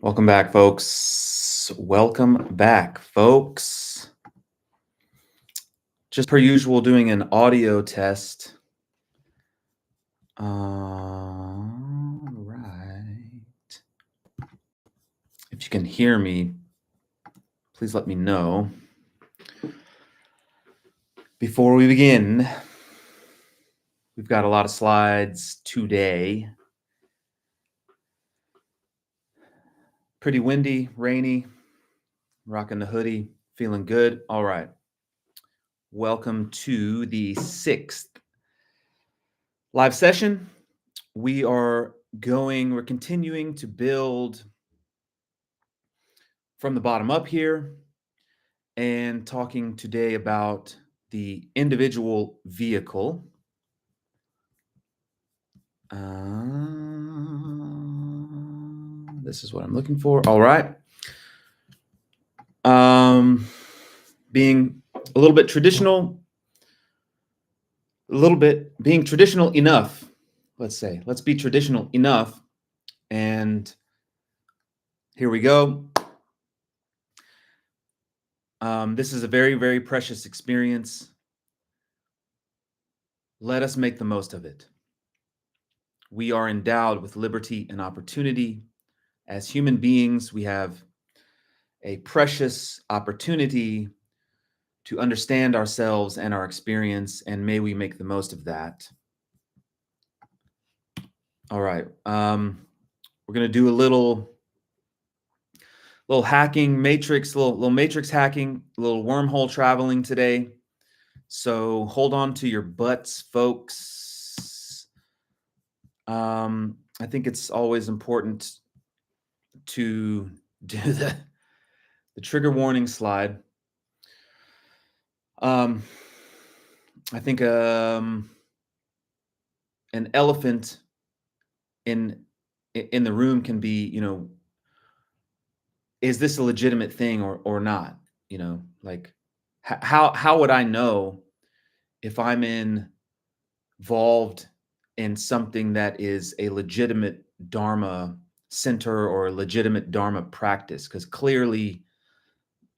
Welcome back, folks. Welcome back, folks. Just per usual, doing an audio test. All right. If you can hear me, please let me know. Before we begin, we've got a lot of slides today. Pretty windy, rainy, rocking the hoodie, feeling good. All right. Welcome to the 6th live session. We're continuing to build from the bottom up here and talking today about the individual vehicle. This is what I'm looking for. All right. Being a little bit traditional, being traditional enough, let's say. Let's be traditional enough. And here we go. This is a very, very precious experience. Let us make the most of it. We are endowed with liberty and opportunity. As human beings, we have a precious opportunity to understand ourselves and our experience, and may we make the most of that. All right. We're going to do a little hacking matrix, little matrix hacking, a little wormhole traveling today. So hold on to your butts, folks. I think it's always important to do the trigger warning slide. I think an elephant in the room can be, is this a legitimate thing or not? Like how would I know if I'm involved in something that is a legitimate Dharma center or a legitimate Dharma practice? Because clearly,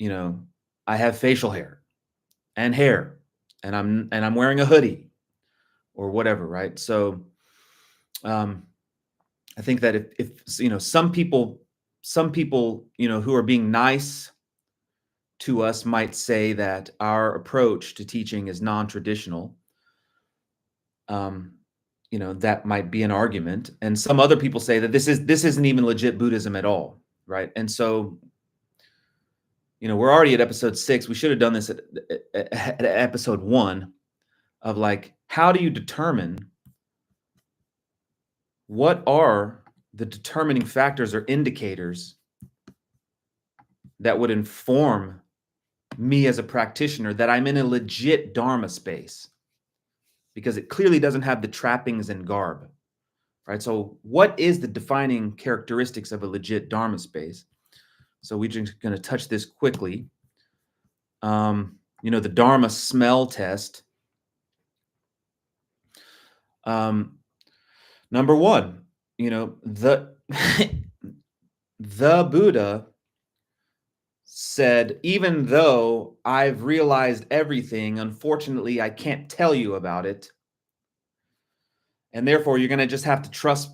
I have facial hair and I'm wearing a hoodie or whatever, right? So I think that if some people who are being nice to us might say that our approach to teaching is non-traditional. That might be an argument. And some other people say that this isn't even legit Buddhism at all, right? And so, we're already at episode 6. We should have done this at episode 1 of like, how do you determine what are the determining factors or indicators that would inform me as a practitioner that I'm in a legit Dharma space? Because it clearly doesn't have the trappings and garb, right? So what is the defining characteristics of a legit Dharma space? So we're just going to touch this quickly. The Dharma smell test. Number 1, the Buddha said, even though I've realized everything, unfortunately, I can't tell you about it. And therefore, you're going to just have to trust,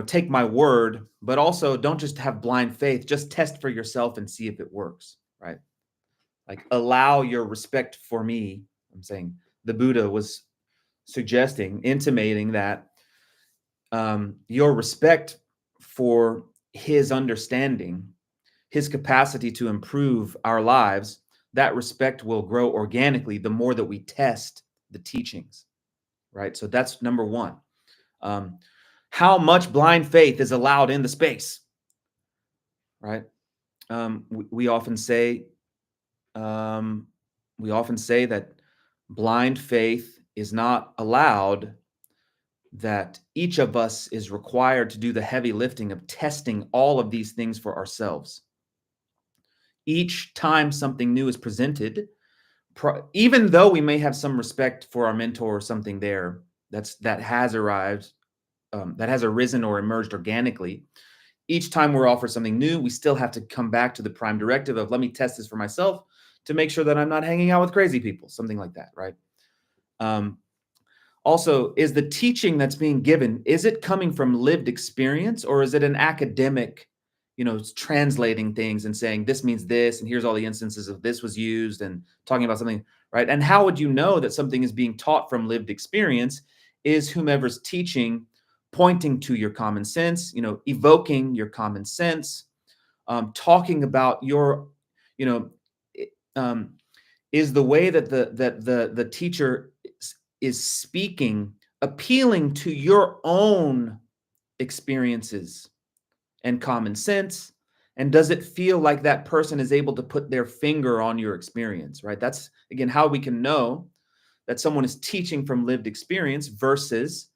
take my word, but also don't just have blind faith, just test for yourself and see if it works, right? Like, allow your respect for me. I'm saying the Buddha was intimating that your respect for his understanding, his capacity to improve our lives, that respect will grow organically the more that we test the teachings, right? So that's number 1. How much blind faith is allowed in the space, right? We often say that blind faith is not allowed, that each of us is required to do the heavy lifting of testing all of these things for ourselves. Each time something new is presented, even though we may have some respect for our mentor or something there that has arisen or emerged organically, each time we're offered something new, we still have to come back to the prime directive of let me test this for myself to make sure that I'm not hanging out with crazy people, something like that, right? Um, Also, is the teaching that's being given, is it coming from lived experience, or is it an academic, translating things and saying this means this, and here's all the instances of this was used and talking about something, right? And how would you know that something is being taught from lived experience? Is whomever's teaching pointing to your common sense, evoking your common sense, talking about your, you know, um, is the way that the teacher is speaking appealing to your own experiences and common sense, and does it feel like that person is able to put their finger on your experience, right? That's again how we can know that someone is teaching from lived experience versus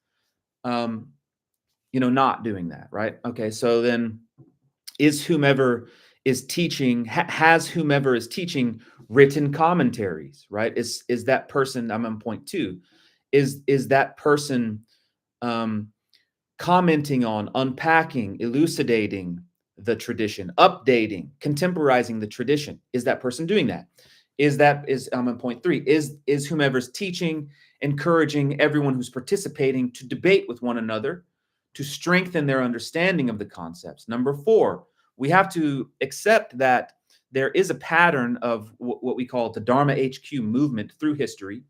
um, not doing that, right? Okay, so then is whomever is teaching has whomever is teaching written commentaries, right? Is that person, I'm on point two, is that person um, commenting on, unpacking, elucidating the tradition, updating, contemporizing the tradition? Is that person doing that? Is I'm on point three, is whomever's teaching encouraging everyone who's participating to debate with one another to strengthen their understanding of the concepts? Number four, we have to accept that there is a pattern of what we call the Dharma HQ movement through history.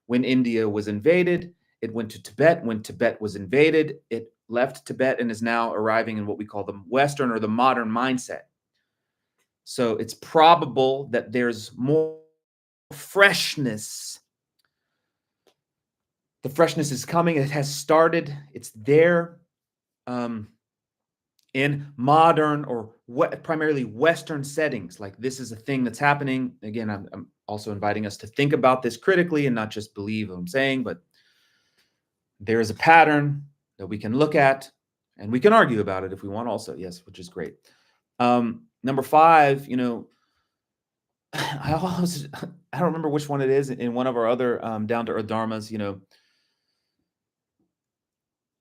When India was invaded, it went to Tibet. When Tibet was invaded, it left Tibet and is now arriving in what we call the Western or the modern mindset. So it's probable that there's more freshness. The freshness is coming. It has started. It's there in modern or primarily Western settings. Like this is a thing that's happening. Again, I'm also inviting us to think about this critically and not just believe what I'm saying, but there is a pattern that we can look at and we can argue about it if we want also. Yes, which is great. Number five, I don't remember which one it is in one of our other down to earth dharmas,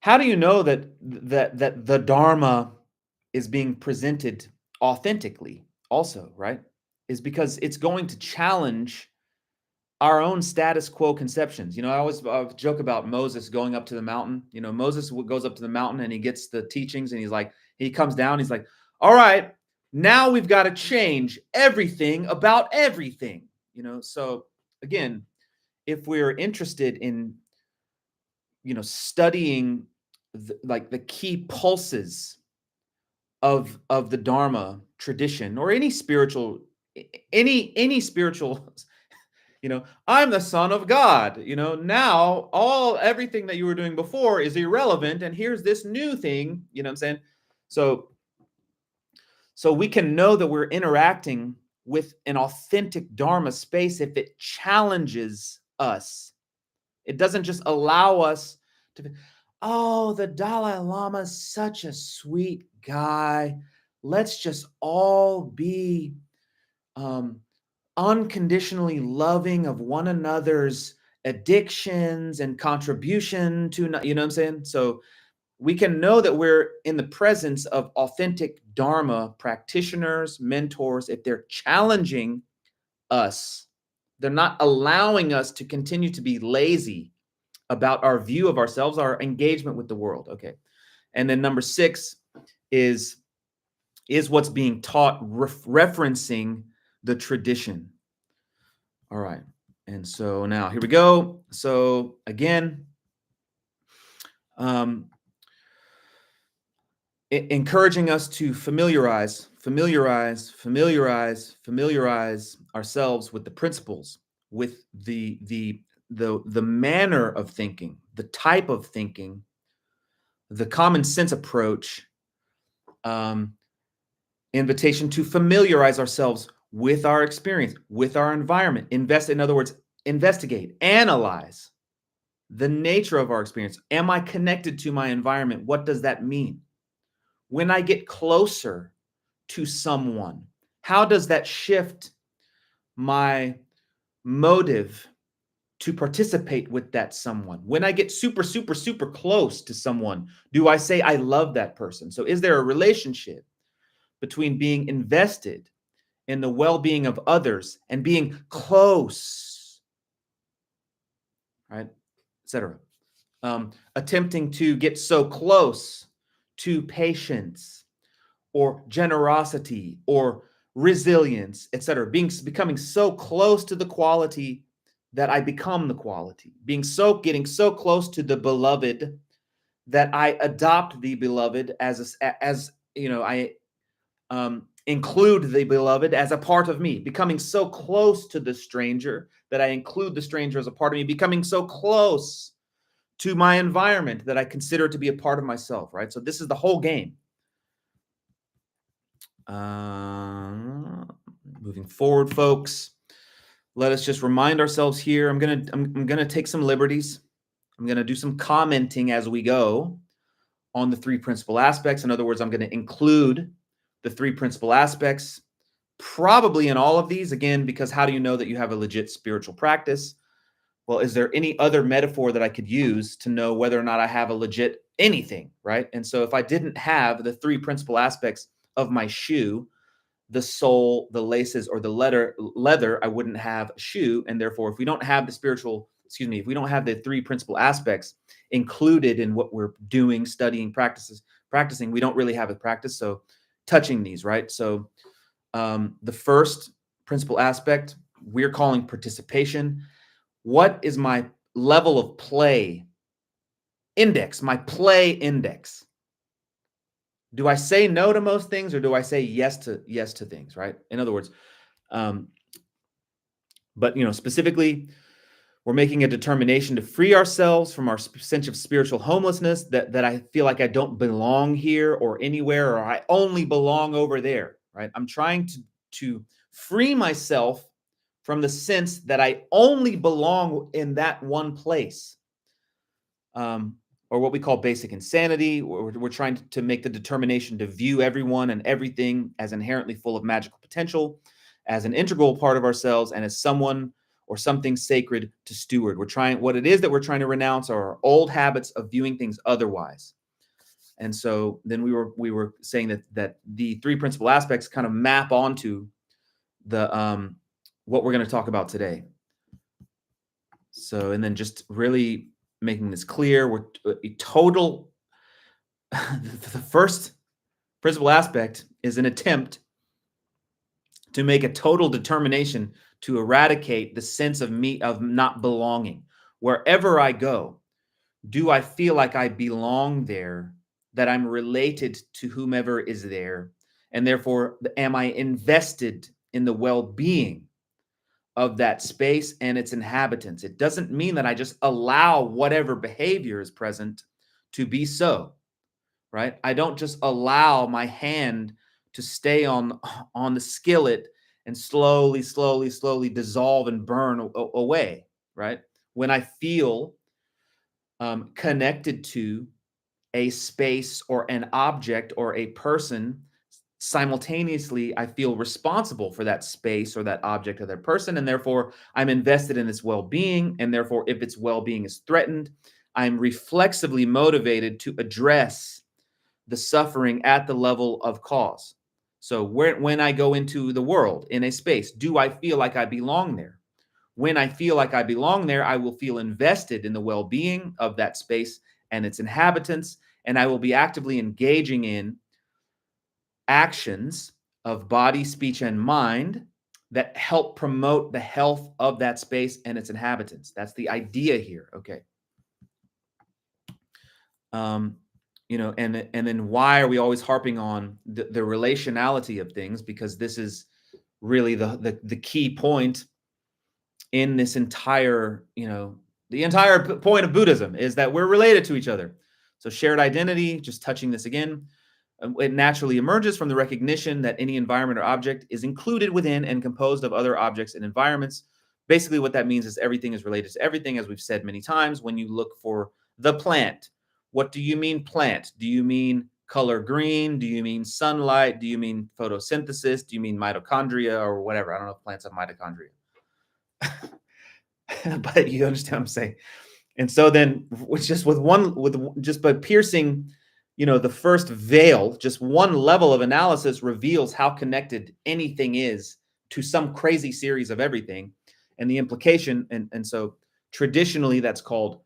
how do you know that the dharma is being presented authentically also, right? Is because it's going to challenge our own status quo conceptions. I always joke about Moses going up to the mountain. Moses goes up to the mountain and he gets the teachings and he comes down. He's like, all right, now we've got to change everything about everything. So again, if we're interested in, studying the key pulses of the Dharma tradition or any spiritual, any spiritual, I'm the son of God. Now everything that you were doing before is irrelevant, and here's this new thing. You know what I'm saying? So we can know that we're interacting with an authentic Dharma space if it challenges us. It doesn't just allow us to, oh, the Dalai Lama is such a sweet guy. Let's just all be unconditionally loving of one another's addictions and contribution to, what I'm saying? So we can know that we're in the presence of authentic Dharma practitioners, mentors, if they're challenging us. They're not allowing us to continue to be lazy about our view of ourselves, our engagement with the world. Okay. And then number six is what's being taught referencing the tradition. All right. And so now here we go. So again, encouraging us to familiarize ourselves with the principles, with the manner of thinking, the type of thinking, the common sense approach, invitation to familiarize ourselves with our experience, with our environment, in other words, investigate, analyze the nature of our experience. Am I connected to my environment? What does that mean? When I get closer to someone, how does that shift my motive to participate with that someone? When I get super, super, super close to someone, do I say I love that person? So is there a relationship between being invested in the well-being of others and being close, right, etc.? Attempting to get so close to patience or generosity or resilience, etc. Becoming so close to the quality that I become the quality. Getting so close to the beloved that I adopt the beloved as I include the beloved as a part of me. Becoming so close to the stranger that I include the stranger as a part of me. Becoming so close to my environment that I consider it to be a part of myself, right? So this is the whole game. Moving forward, folks, let us just remind ourselves here. I'm gonna take some liberties. I'm gonna do some commenting as we go on the three principal aspects. In other words, I'm gonna include the three principal aspects probably in all of these, again, because how do you know that you have a legit spiritual practice? Well, is there any other metaphor that I could use to know whether or not I have a legit anything, right? And so if I didn't have the three principal aspects of my shoe, the sole, the laces, or the leather, I wouldn't have a shoe. And therefore, if we don't have if we don't have the three principal aspects included in what we're doing, studying, practicing, we don't really have a practice. So touching these, right? So the first principal aspect we're calling participation. What is my level of play index, my play index? Do I say no to most things or do I say yes to things, right? In other words, but specifically, we're making a determination to free ourselves from our sense of spiritual homelessness, that I feel like I don't belong here or anywhere, or I only belong over there, right? I'm trying to free myself from the sense that I only belong in that one place. Or what we call basic insanity. We're trying to make the determination to view everyone and everything as inherently full of magical potential, as an integral part of ourselves, and as someone or something sacred to steward. What it is that we're trying to renounce are our old habits of viewing things otherwise. And so then we were saying that the three principal aspects kind of map onto the what we're going to talk about today. So, and then just really making this clear, we're a total. The first principal aspect is an attempt to make a total determination to eradicate the sense of not belonging. Wherever I go, do I feel like I belong there, that I'm related to whomever is there, and therefore am I invested in the well-being of that space and its inhabitants? It doesn't mean that I just allow whatever behavior is present to be so, right? I don't just allow my hand to stay on the skillet and slowly dissolve and burn away, right? When I feel connected to a space or an object or a person, simultaneously I feel responsible for that space or that object or that person, and therefore I'm invested in its well-being, and therefore if its well-being is threatened, I'm reflexively motivated to address the suffering at the level of cause. So when I go into the world in a space, do I feel like I belong there? When I feel like I belong there, I will feel invested in the well-being of that space and its inhabitants, and I will be actively engaging in actions of body, speech, and mind that help promote the health of that space and its inhabitants. That's the idea here. Okay. And then why are we always harping on the relationality of things? Because this is really the key point in this entire, the entire point of Buddhism is that we're related to each other. So shared identity, just touching this again, it naturally emerges from the recognition that any environment or object is included within and composed of other objects and environments. Basically, what that means is everything is related to everything, as we've said many times. When you look for the plant, what do you mean plant? Do you mean color green? Do you mean sunlight? Do you mean photosynthesis? Do you mean mitochondria or whatever? I don't know if plants have mitochondria. But you understand what I'm saying? And so then with just with one with just by piercing, the first veil, just one level of analysis reveals how connected anything is to some crazy series of everything. And the implication, and so traditionally that's called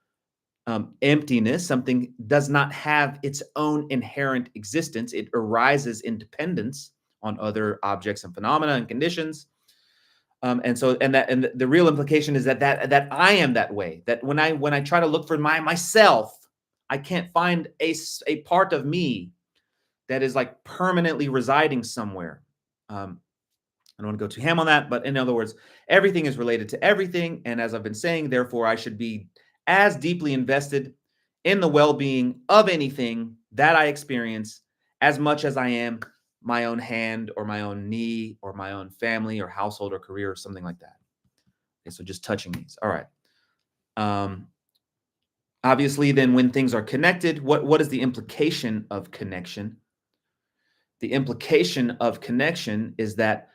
emptiness. Something does not have its own inherent existence. It arises in dependence on other objects and phenomena and conditions. And so, and the real implication is that I am that way. That when I try to look for myself, I can't find a part of me that is like permanently residing somewhere. I don't want to go too ham on that, but in other words, everything is related to everything, and as I've been saying, therefore, I should be as deeply invested in the well-being of anything that I experience as much as I am my own hand or my own knee or my own family or household or career or something like that. Okay, so just touching these. All right. Um, Obviously, then when things are connected, what is the implication of connection? The implication of connection is that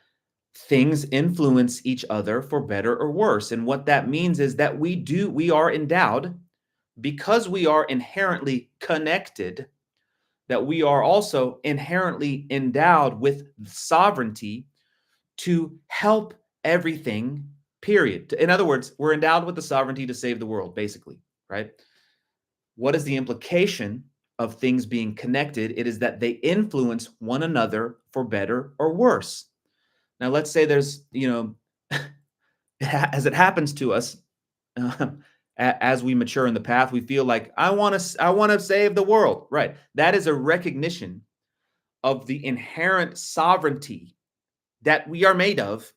things influence each other for better or worse. And what that means is that we are endowed, because we are inherently connected, that we are also inherently endowed with sovereignty to help everything, period. In other words, we're endowed with the sovereignty to save the world, basically, right? What is the implication of things being connected? It is that they influence one another for better or worse. Now, let's say there's, as it happens to us, as we mature in the path, we feel like I want to save the world, right? That is a recognition of the inherent sovereignty that we are made of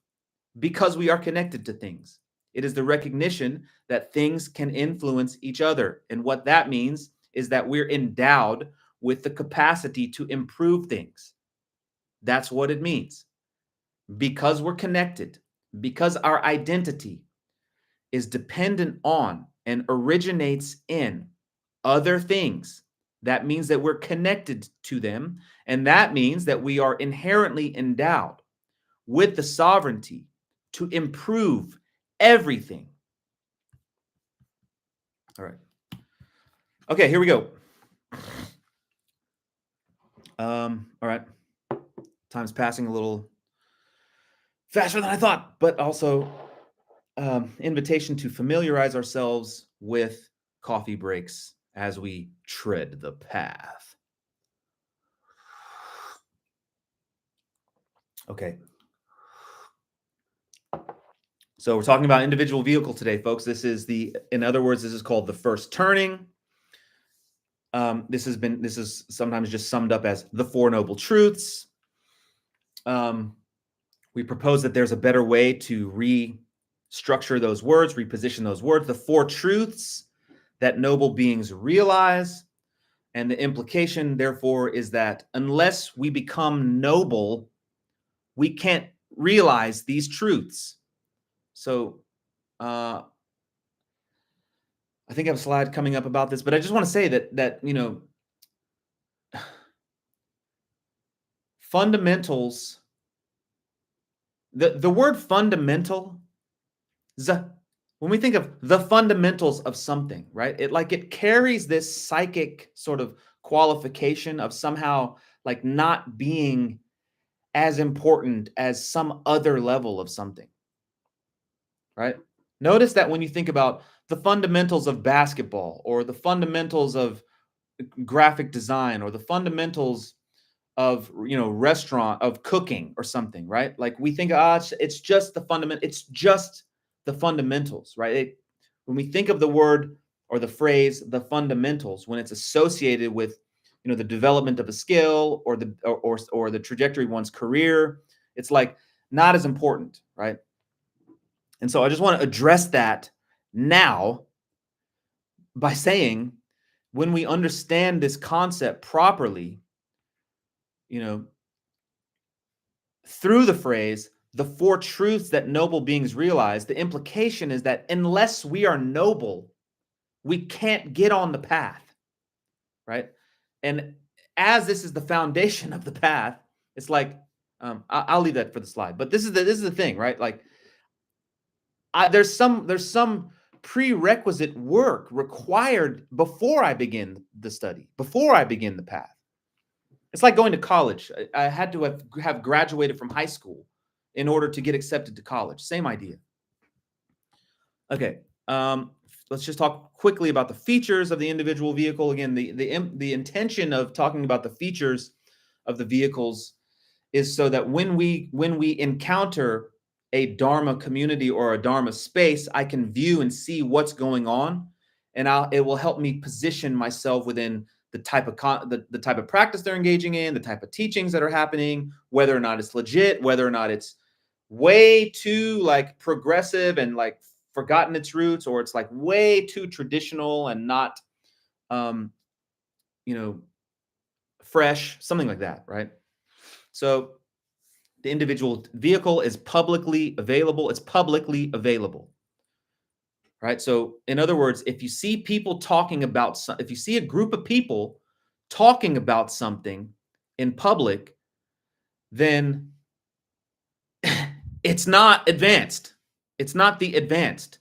because we are connected to things. It is the recognition that things can influence each other, and what that means is that we're endowed with the capacity to improve things. That's what it means. Because we're connected, because our identity is dependent on and originates in other things, that means that we're connected to them. And that means that we are inherently endowed with the sovereignty to improve everything. All right. Okay, here we go. All right. Time's passing a little faster than I thought, but also invitation to familiarize ourselves with coffee breaks as we tread the path. Okay. So we're talking about individual vehicle today, folks. In other words, this is called the first turning. This is sometimes just summed up as the Four Noble Truths. We propose that there's a better way to restructure those words, reposition those words. The four truths that noble beings realize. And the implication, therefore, is that unless we become noble, we can't realize these truths. So I think I have a slide coming up about this, but I just want to say that fundamentals, the word fundamental, when we think of the fundamentals of something, right? It carries this psychic sort of qualification of somehow like not being as important as some other level of something, right? Notice that when you think about the fundamentals of basketball or the fundamentals of graphic design or the fundamentals of restaurant of cooking or something, right? Like we think it's just the fundamentals, right? When we think of the word or the phrase the fundamentals, when it's associated with the development of a skill or the trajectory of one's career, it's like not as important, right? And so I just want to address that now by saying, when we understand this concept properly, through the phrase, the four truths that noble beings realize, the implication is that unless we are noble, we can't get on the path, right? And as this is the foundation of the path, it's like, I'll leave that for the slide, but this is the thing, right? Like there's some prerequisite work required before I begin the study, before I begin the path. It's like going to college. I had to have graduated from high school in order to get accepted to college. Same idea. Okay, let's just talk quickly about the features of the individual vehicle. Again, the intention of talking about the features of the vehicles is so that when we encounter a Dharma community or a Dharma space, I can view and see what's going on, and it will help me position myself within the type of the type of practice they're engaging in, the type of teachings that are happening, whether or not it's legit, whether or not it's way too like progressive and like forgotten its roots, or it's like way too traditional and not, you know, fresh, something like that, right? So the individual vehicle is publicly available. It's publicly available, right? So in other words, if you see people talking about, if you see a group of people talking about something in public, then it's not advanced. It's not the advanced.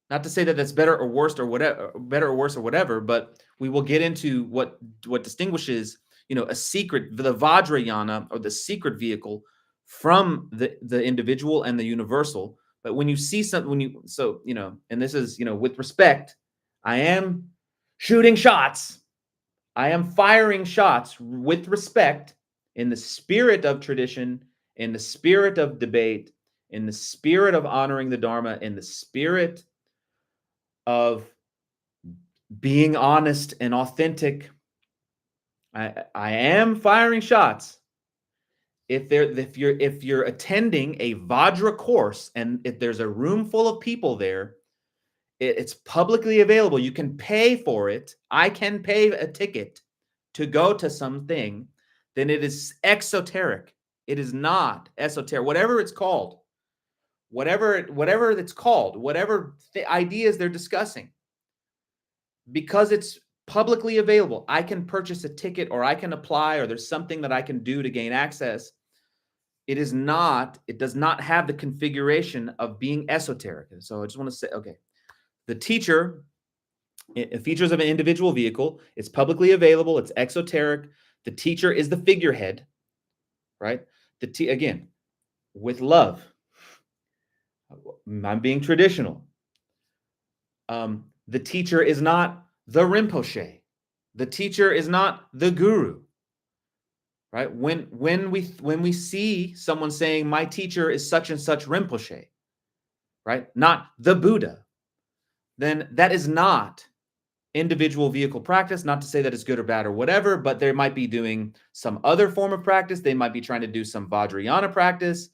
Not to say that that's better or worse or whatever, but we will get into what distinguishes, a secret, the Vajrayana, or the secret vehicle, from the individual and the universal. But when you see something, and this is, with respect, I am shooting shots. I am firing shots with respect, in the spirit of tradition, in the spirit of debate, in the spirit of honoring the Dharma, in the spirit of being honest and authentic. I am firing shots. If you're attending a Vajra course, and if there's a room full of people there, it's publicly available. You can pay for it. I can pay a ticket to go to something. Then it is exoteric. It is not esoteric. Whatever it's called, whatever it's called, whatever the ideas they're discussing, because it's publicly available, I can purchase a ticket, or I can apply, or there's something that I can do to gain access. It does not have the configuration of being esoteric. And so I just want to say, okay, the teacher, features of an individual vehicle, it's publicly available, it's exoteric. The teacher is the figurehead, right? Again, with love. I'm being traditional. The teacher is not the Rinpoche. The teacher is not the guru, right? When we see someone saying, my teacher is such and such Rinpoche, right? Not the Buddha, then that is not individual vehicle practice. Not to say that it's good or bad or whatever, but they might be doing some other form of practice. They might be trying to do some Vajrayana practice.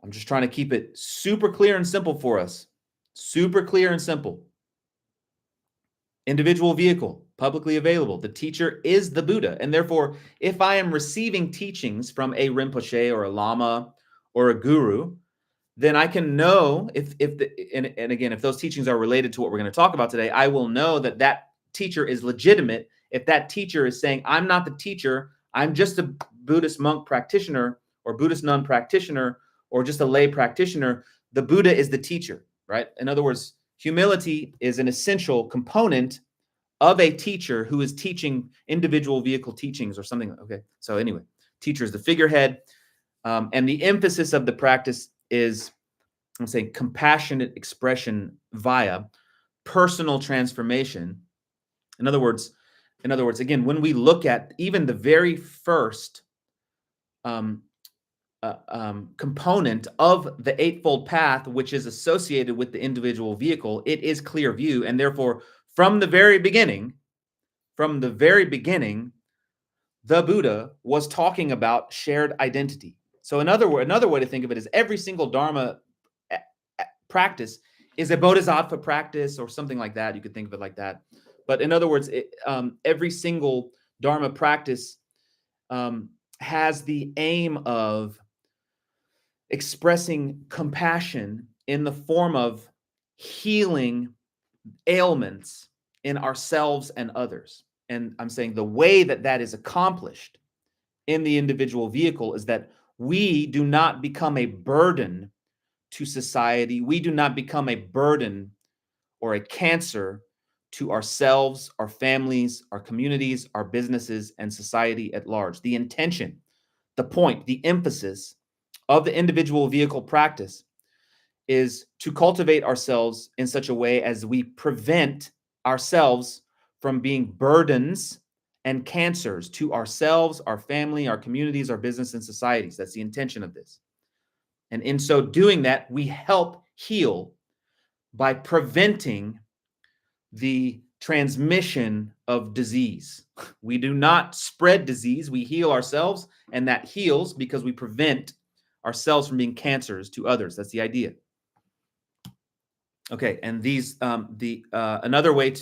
I'm just trying to keep it super clear and simple for us. Super clear and simple. Individual vehicle, publicly available. The teacher is the Buddha. And therefore, if I am receiving teachings from a Rinpoche or a Lama or a guru, then I can know if again, if those teachings are related to what we're going to talk about today, I will know that that teacher is legitimate. If that teacher is saying, I'm not the teacher, I'm just a Buddhist monk practitioner, or Buddhist nun practitioner, or just a lay practitioner, the Buddha is the teacher, right? In other words, humility is an essential component of a teacher who is teaching individual vehicle teachings or something. Okay, so anyway, teacher is the figurehead, and the emphasis of the practice is, I'm saying, compassionate expression via personal transformation. In other words, again, when we look at even the very first component of the Eightfold Path, which is associated with the individual vehicle, it is clear view. And therefore, from the very beginning, the Buddha was talking about shared identity. So another way to think of it is every single Dharma practice is a bodhisattva practice or something like that. You could think of it like that. But in other words, every single Dharma practice has the aim of expressing compassion in the form of healing ailments in ourselves and others. And I'm saying the way that that is accomplished in the individual vehicle is that we do not become a burden to society. We do not become a burden or a cancer to ourselves, our families, our communities, our businesses, and society at large. The intention, the point, the emphasis of the individual vehicle practice is to cultivate ourselves in such a way as we prevent ourselves from being burdens and cancers to ourselves, our family, our communities, our business, and societies. That's the intention of this. And in so doing that, we help heal by preventing the transmission of disease. We do not spread disease, we heal ourselves, and that heals because we prevent ourselves from being cancers to others. That's the idea. Okay, and these another way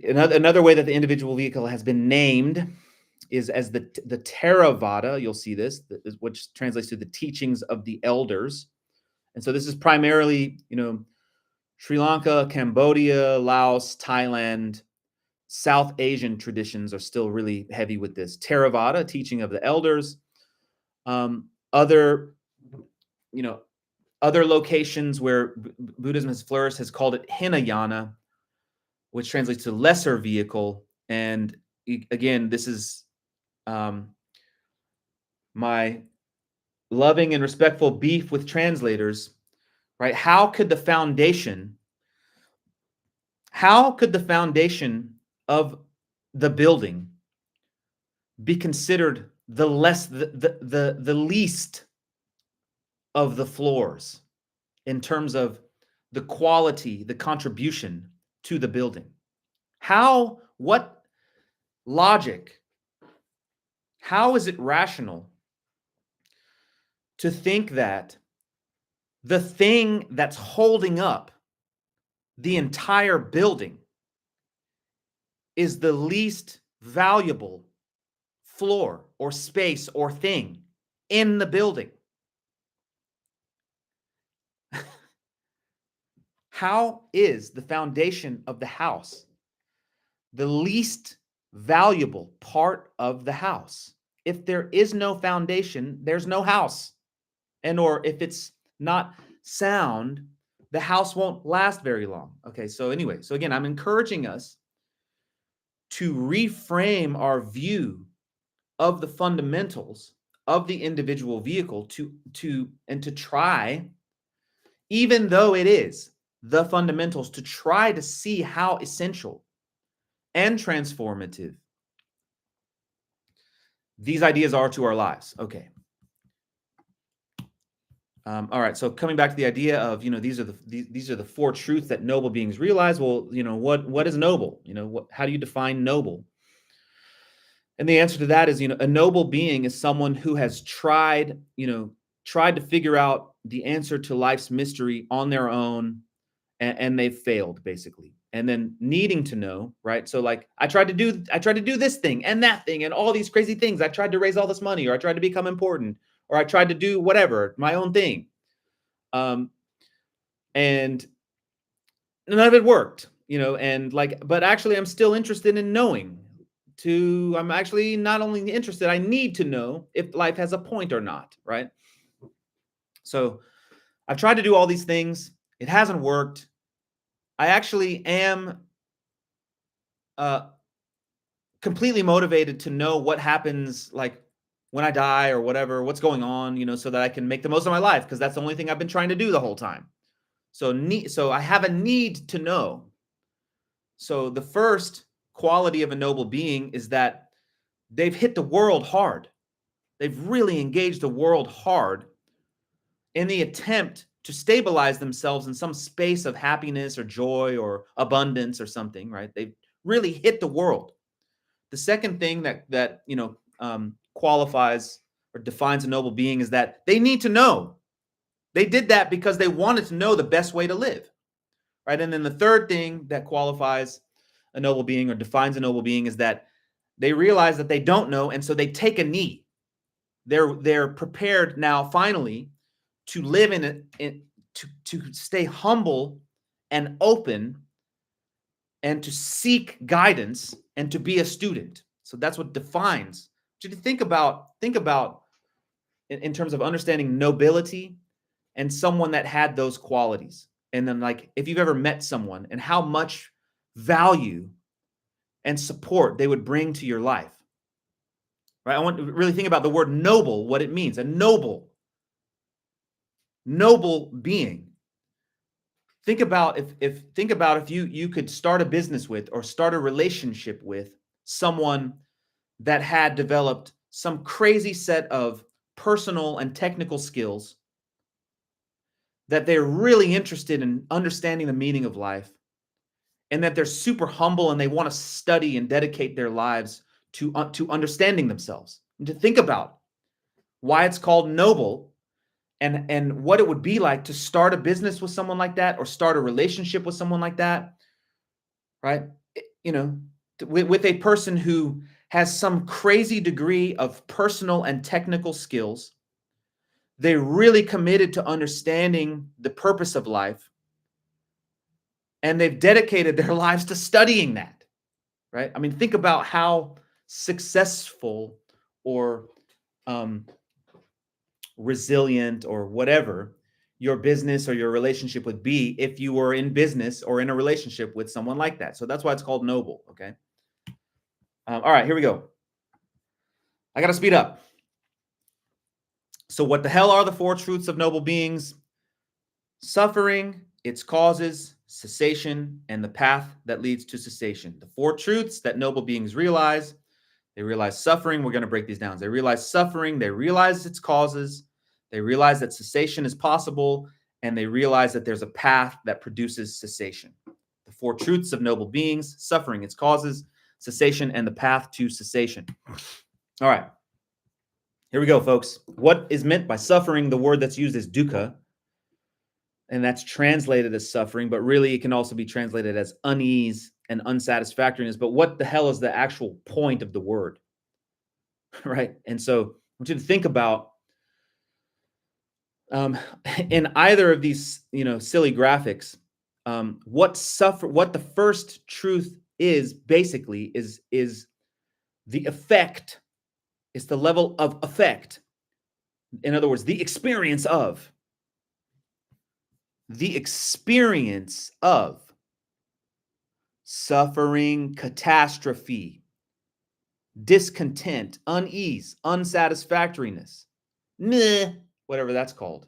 another way that the individual vehicle has been named is as the Theravada. You'll see this, which translates to the teachings of the elders. And so this is primarily, Sri Lanka, Cambodia, Laos, Thailand, South Asian traditions are still really heavy with this. Theravada, teaching of the elders. Other locations where Buddhism has flourished has called it Hinayana, which translates to lesser vehicle. And again, this is my loving and respectful beef with translators, right? How could the foundation of the building be considered the least of the floors in terms of the quality, the contribution to the building? What logic? How is it rational to think that the thing that's holding up the entire building is the least valuable floor or space or thing in the building? How is the foundation of the house the least valuable part of the house? If there is no foundation, there's no house. Or if it's not sound, the house won't last very long. Okay, so anyway, so again, I'm encouraging us to reframe our view of the fundamentals of the individual vehicle to try, even though it is the fundamentals, to try to see how essential and transformative these ideas are to our lives. Okay. All right. So coming back to the idea of, these are the four truths that noble beings realize. Well, what is noble? How do you define noble? And the answer to that is, a noble being is someone who has tried to figure out the answer to life's mystery on their own, and they've failed, basically. And then needing to know, right? So like, I tried to do this thing and that thing and all these crazy things. I tried to raise all this money, or I tried to become important, or I tried to do whatever, my own thing. And none of it worked, but actually I'm still interested in knowing. I'm actually not only interested, I need to know if life has a point or not, right? So I've tried to do all these things. It hasn't worked. I actually am completely motivated to know what happens, like when I die or whatever, what's going on, so that I can make the most of my life, because that's the only thing I've been trying to do the whole time. So I have a need to know. So the first quality of a noble being is that they've hit the world hard. They've really engaged the world hard in the attempt to stabilize themselves in some space of happiness or joy or abundance or something, right? They've really hit the world. The second thing that qualifies or defines a noble being is that they need to know. They did that because they wanted to know the best way to live, right? And then the third thing that qualifies a noble being or defines a noble being is that they realize that they don't know, and so they take a knee. They're prepared now, finally, to live to stay humble and open, and to seek guidance and to be a student. So that's what defines. To think about in terms of understanding nobility and someone that had those qualities. And then, like, if you've ever met someone and how much value and support they would bring to your life, right? I want to really think about the word noble, what it means. A noble being. Think about if you could start a business with or start a relationship with someone that had developed some crazy set of personal and technical skills, that they're really interested in understanding the meaning of life, and that they're super humble and they want to study and dedicate their lives to understanding themselves, and to think about why it's called noble, and what it would be like to start a business with someone like that, or start a relationship with someone like that, right? You know, with a person who has some crazy degree of personal and technical skills. They're really committed to understanding the purpose of life, and they've dedicated their lives to studying that, right? I mean, think about how successful or resilient or whatever your business or your relationship would be if you were in business or in a relationship with someone like that. So that's why it's called noble, okay? All right, here we go. I got to speed up. So what the hell are the four truths of noble beings? Suffering, its causes, cessation, and the path that leads to cessation. The four truths that noble beings realize. They realize suffering. We're going to break these down. They realize suffering. They realize its causes. They realize that cessation is possible. And they realize that there's a path that produces cessation. The four truths of noble beings: suffering, its causes, cessation, and the path to cessation. All right. Here we go, folks. What is meant by suffering? The word that's used is dukkha, and that's translated as suffering, but really it can also be translated as unease and unsatisfactoriness. But what the hell is the actual point of the word? Right? And so I want you to think about in either of these, silly graphics, what the first truth is basically is the effect. It's the level of effect. In other words, the experience of suffering, catastrophe, discontent, unease, unsatisfactoriness, whatever that's called.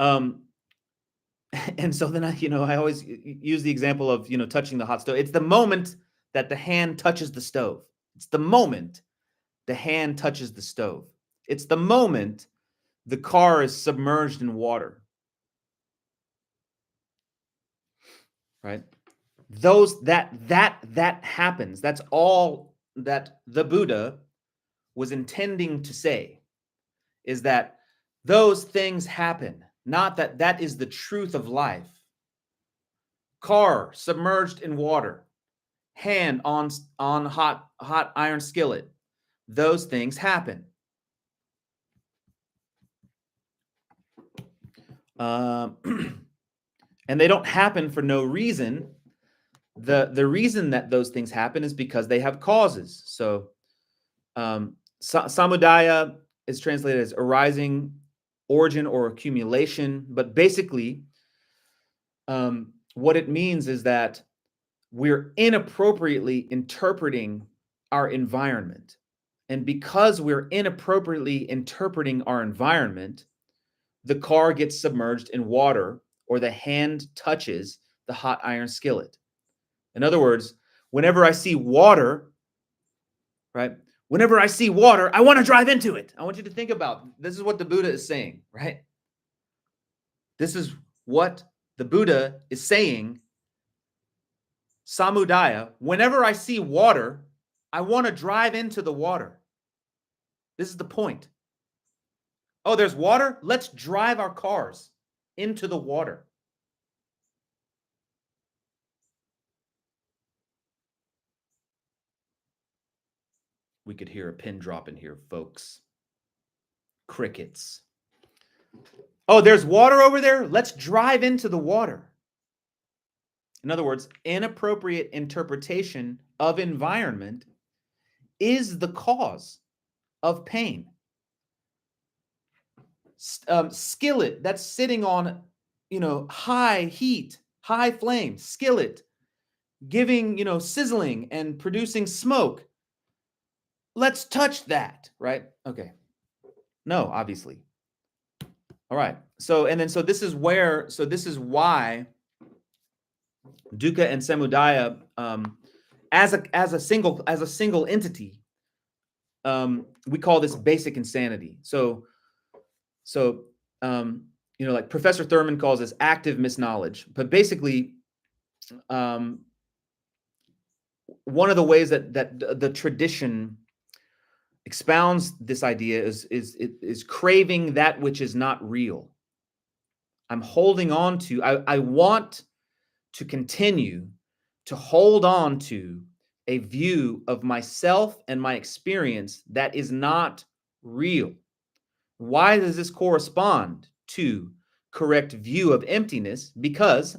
And so then I always use the example of, touching the hot stove. It's the moment that the hand touches the stove. It's the moment the hand touches the stove. It's the moment the car is submerged in water. Right? That happens. That's all that the Buddha was intending to say, is that those things happen, not that is the truth of life. Car submerged in water, hand on hot iron skillet. Those things happen. And they don't happen for no reason. The reason that those things happen is because they have causes. So samudaya is translated as arising, origin, or accumulation. But basically, what it means is that we're inappropriately interpreting our environment. And because we're inappropriately interpreting our environment, the car gets submerged in water, or the hand touches the hot iron skillet. In other words, whenever I see water, right? Whenever I see water, I want to drive into it. I want you to think about, this is what the Buddha is saying, right? This is what the Buddha is saying. Samudaya, whenever I see water, I want to drive into the water. This is the point. Oh, there's water? Let's drive our cars into the water. We could hear a pin drop in here, folks. Crickets. Oh, there's water over there? Let's drive into the water. In other words, inappropriate interpretation of environment is the cause. of pain. Skillet that's sitting on, high heat, high flame, skillet, giving, sizzling and producing smoke. Let's touch that, right? Okay. No, obviously. All right. So this is why dukkha and samudaya, as a single entity, we call this basic insanity. So like Professor Thurman calls this active misknowledge. But basically, one of the ways that the tradition expounds this idea is craving that which is not real. I'm holding on to, I want to continue to hold on to a view of myself and my experience that is not real. Why does this correspond to correct view of emptiness? Because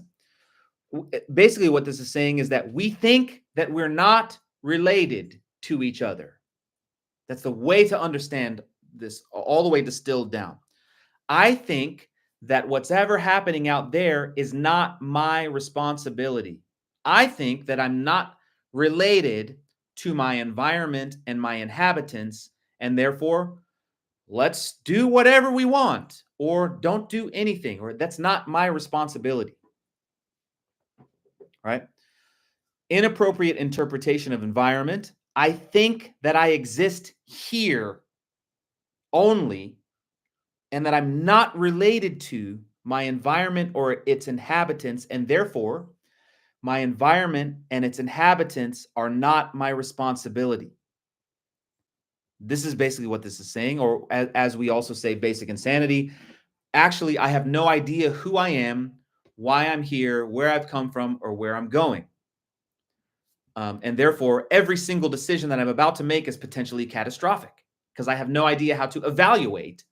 basically what this is saying is that we think that we're not related to each other. That's the way to understand this, all the way distilled down. I think that what's ever happening out there is not my responsibility. I think that I'm not related to my environment and my inhabitants, and therefore, let's do whatever we want, or don't do anything, or that's not my responsibility. Right? Inappropriate interpretation of environment. I think that I exist here only, and that I'm not related to my environment or its inhabitants, and therefore my environment and its inhabitants are not my responsibility. This is basically what this is saying, or as we also say, basic insanity. Actually, I have no idea who I am, why I'm here, where I've come from, or where I'm going. And therefore, every single decision that I'm about to make is potentially catastrophic because I have no idea how to evaluate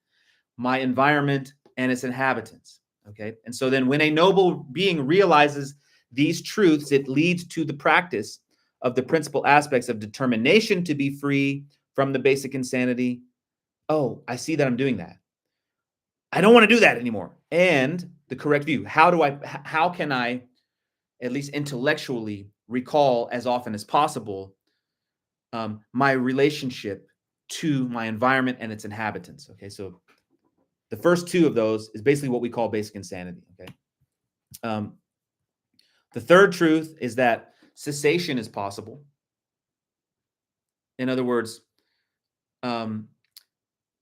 my environment and its inhabitants. Okay. And so then when a noble being realizes these truths, it leads to the practice of the principal aspects of determination to be free from the basic insanity. Oh, I see that I'm doing that. I don't want to do that anymore. And the correct view. How can I, at least intellectually, recall as often as possible my relationship to my environment and its inhabitants? Okay. So the first two of those is basically what we call basic insanity. Okay. The third truth is that cessation is possible. In other words,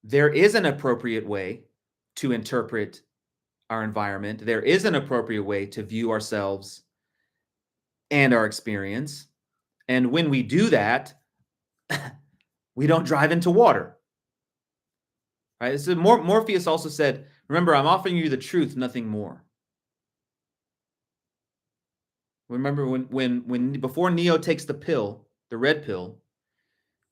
there is an appropriate way to interpret our environment. There is an appropriate way to view ourselves and our experience. And when we do that, we don't drive into water. Right? So Morpheus also said, remember, I'm offering you the truth, nothing more. Remember when before Neo takes the pill, the red pill,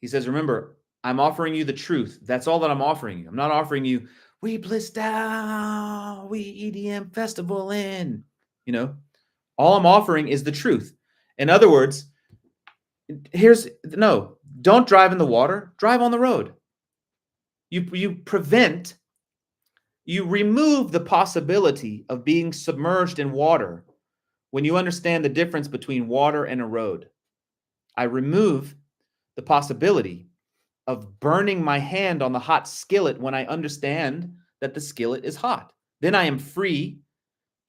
he says, remember, I'm offering you the truth. That's all that I'm offering you. I'm not offering you, we blissed out, we EDM festival in, all I'm offering is the truth. In other words, don't drive in the water, drive on the road. You remove the possibility of being submerged in water when you understand the difference between water and a road. I remove the possibility of burning my hand on the hot skillet when I understand that the skillet is hot. Then I am free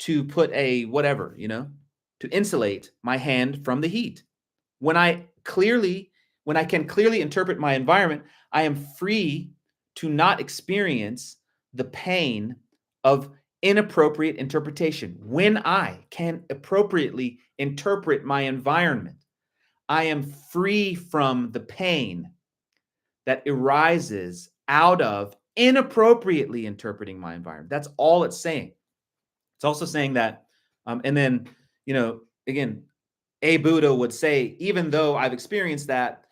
to put a whatever, to insulate my hand from the heat. When I can clearly interpret my environment, I am free to not experience the pain of inappropriate interpretation. When I can appropriately interpret my environment, I am free from the pain that arises out of inappropriately interpreting my environment. That's all it's saying. It's also saying that, and then, again, a Buddha would say, even though I've experienced that,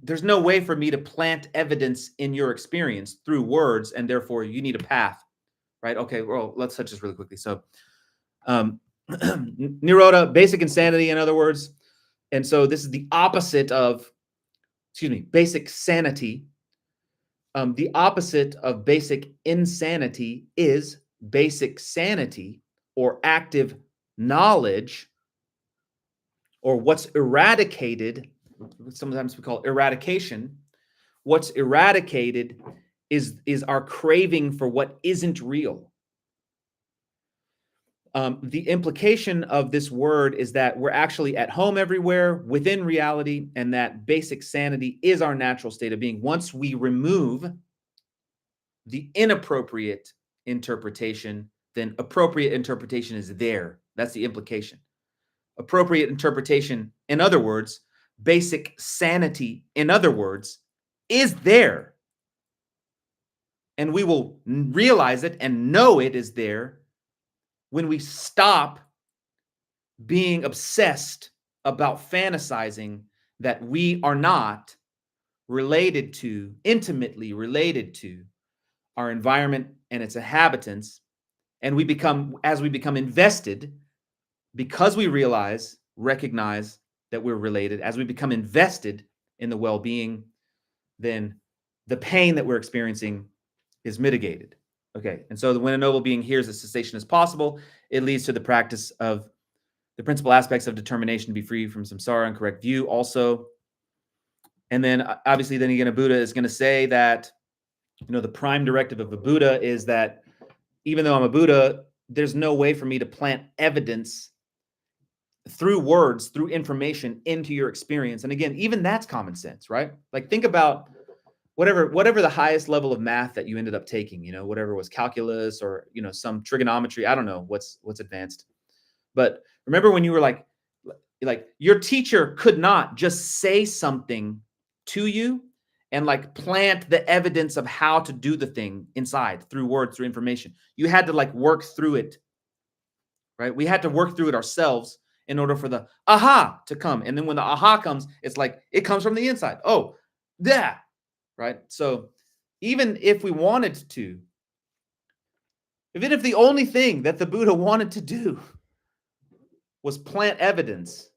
there's no way for me to plant evidence in your experience through words, and therefore you need a path, right? Okay, well, let's touch this really quickly. So, Nirodha, basic insanity, in other words. And so this is the opposite of, basic sanity. The opposite of basic insanity is basic sanity or active knowledge, or what's eradicated. Sometimes we call it eradication. What's eradicated is our craving for what isn't real. The implication of this word is that we're actually at home everywhere within reality, and that basic sanity is our natural state of being. Once we remove the inappropriate interpretation, then appropriate interpretation is there. That's the implication. Appropriate interpretation, in other words, basic sanity, in other words, is there. And we will realize it and know it is there when we stop being obsessed about fantasizing that we are not related to, intimately related to, our environment and its inhabitants. And we become, as we become invested, because we recognize that we're related, as we become invested in the well-being, then the pain that we're experiencing is mitigated. Okay, and so when a noble being hears that cessation is possible, it leads to the practice of the principal aspects of determination to be free from samsara and correct view also. And then obviously then again, a Buddha is going to say that, the prime directive of a Buddha is that even though I'm a Buddha, there's no way for me to plant evidence through words, through information into your experience. And again, even that's common sense, right? Like think about whatever the highest level of math that you ended up taking, whatever was calculus or, some trigonometry. I don't know what's advanced. But remember when you were like your teacher could not just say something to you and like plant the evidence of how to do the thing inside through words, through information. You had to like work through it, right? We had to work through it ourselves in order for the aha to come. And then when the aha comes, it's like it comes from the inside. Oh, yeah, right? So even if we wanted to, even if the only thing that the Buddha wanted to do was plant evidence,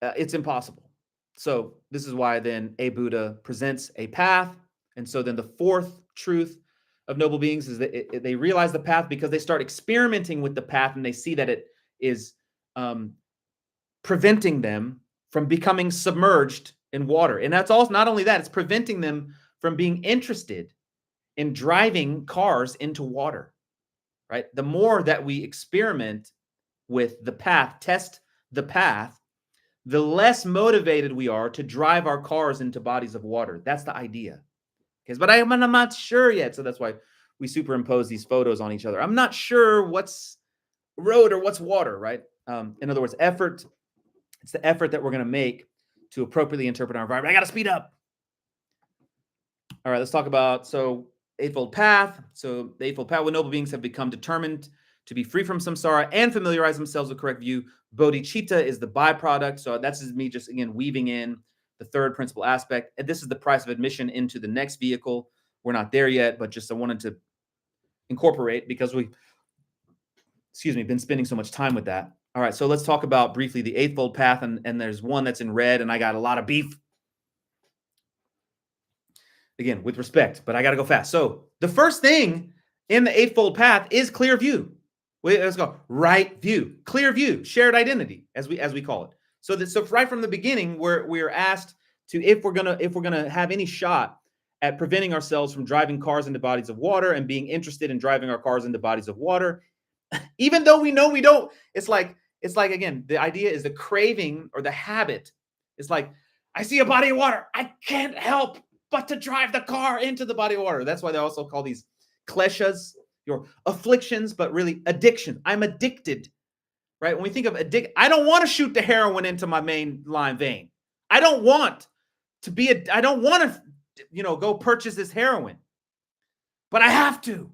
it's impossible. So this is why then a Buddha presents a path. And so then the fourth truth of noble beings is that they realize the path because they start experimenting with the path and they see that it is preventing them from becoming submerged in water. And that's also not only that, it's preventing them from being interested in driving cars into water, right? The more that we experiment with the path, test the path, the less motivated we are to drive our cars into bodies of water. That's the idea. Okay, but I'm not sure yet. So that's why we superimpose these photos on each other. I'm not sure what's road or what's water, right? In other words, effort. It's the effort that we're going to make to appropriately interpret our environment. I got to speed up. All right, let's talk about, Eightfold Path. So the Eightfold Path, when noble beings have become determined to be free from samsara and familiarize themselves with correct view, bodhicitta is the byproduct. So that's me just, again, weaving in the third principal aspect. And this is the price of admission into the next vehicle. We're not there yet, but just I wanted to incorporate because we've been spending so much time with that. All right, so let's talk about briefly the Eightfold Path. And there's one that's in red, and I got a lot of beef. Again, with respect, but I got to go fast. So the first thing in the Eightfold Path is clear view. Let's go. Right view, clear view, shared identity, as we call it. So right from the beginning, we're asked to, if we're gonna have any shot at preventing ourselves from driving cars into bodies of water and being interested in driving our cars into bodies of water, even though we know we don't. It's like again, the idea is the craving or the habit. It's like I see a body of water, I can't help but to drive the car into the body of water. That's why they also call these kleshas, your afflictions, but really addiction. I'm addicted, right? When we think of addict, I don't want to shoot the heroin into my main line vein. I don't want to, go purchase this heroin, but I have to.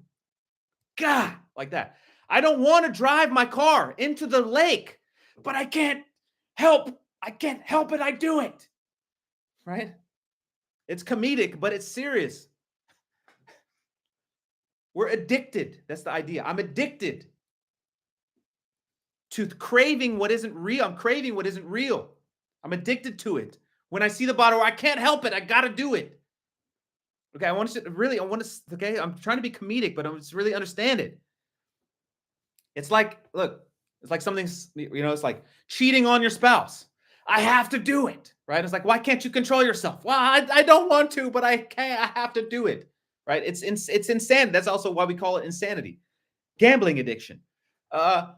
God, like that. I don't want to drive my car into the lake, but I can't help it. I do it, right? It's comedic, but it's serious. We're addicted. That's the idea. I'm addicted to craving what isn't real. I'm craving what isn't real. I'm addicted to it. When I see the bottle, I can't help it. I got to do it. Okay, I want you to really, okay, I'm trying to be comedic, but I'm just really understand it. It's like, look, it's like something's, it's like cheating on your spouse. I have to do it, right? It's like, why can't you control yourself? Well, I don't want to, but I can't, I have to do it, right? It's insanity. That's also why we call it insanity. Gambling addiction. Uh,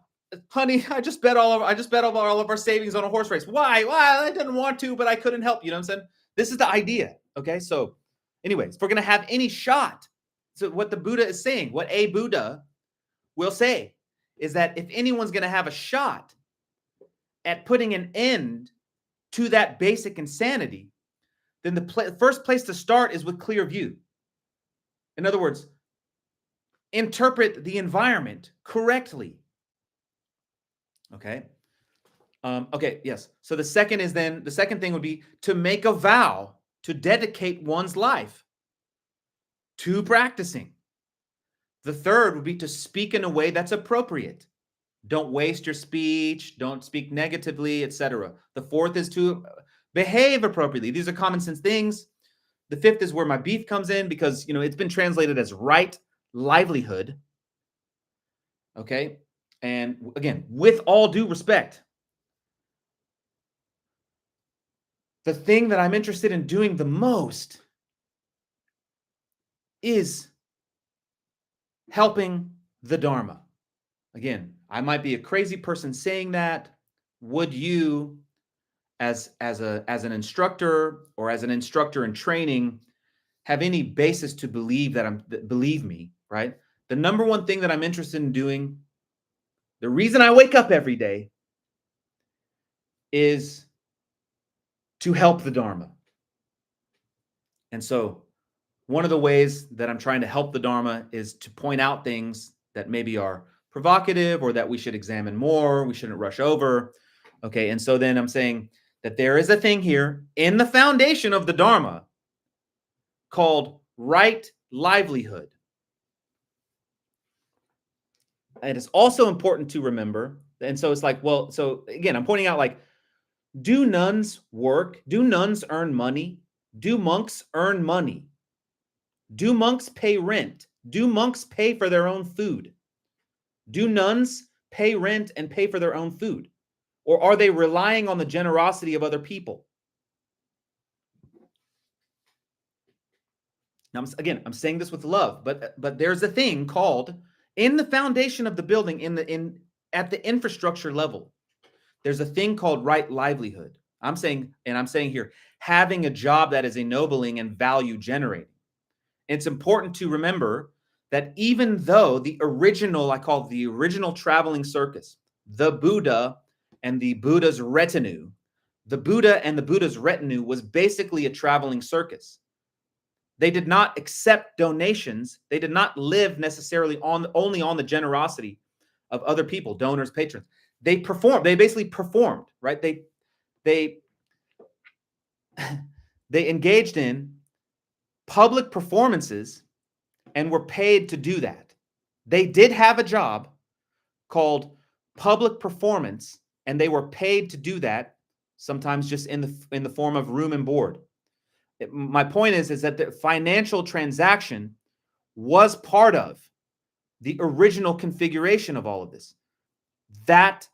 honey, I just bet all of our savings on a horse race. Why? Why? I didn't want to, but I couldn't help. You know what I'm saying? This is the idea. Okay. So, anyways, if we're going to have any shot, so what the Buddha is saying, what a Buddha will say is that if anyone's going to have a shot at putting an end to that basic insanity, then the first place to start is with clear view. In other words, interpret the environment correctly. Okay. Okay. Yes. So the second thing would be to make a vow to dedicate one's life to practicing. The third would be to speak in a way that's appropriate. Don't waste your speech. Don't speak negatively, etc. The fourth is to behave appropriately. These are common sense things. The fifth is where my beef comes in because, it's been translated as right livelihood. Okay. And again, with all due respect, the thing that I'm interested in doing the most is helping the Dharma. Again, I might be a crazy person saying that. Would you, as an instructor or as an instructor in training, have any basis to believe believe me, right? The number one thing that I'm interested in doing, the reason I wake up every day, is to help the Dharma. And so one of the ways that I'm trying to help the Dharma is to point out things that maybe are provocative or that we should examine more, we shouldn't rush over. Okay, and so then I'm saying that there is a thing here in the foundation of the Dharma called right livelihood. And it's also important to remember, and so it's like, well, so again, I'm pointing out, like, do nuns work? Do nuns earn money? Do monks earn money? Do monks pay rent? Do monks pay for their own food? Do nuns pay rent and pay for their own food? Or are they relying on the generosity of other people? Now, I'm saying this with love, but there's a thing called, in the foundation of the building, at the infrastructure level, there's a thing called right livelihood. I'm saying here, having a job that is ennobling and value generating. It's important to remember that even though I call it the original traveling circus, the Buddha and the Buddha's retinue, was basically a traveling circus. They did not accept donations. They did not live necessarily only on the generosity of other people, donors, patrons. They performed. They basically performed, right? They engaged in public performances and were paid to do that. They did have a job called public performance, and they were paid to do that, sometimes just in the form of room and board. My point is that the financial transaction was part of the original configuration of all of this, that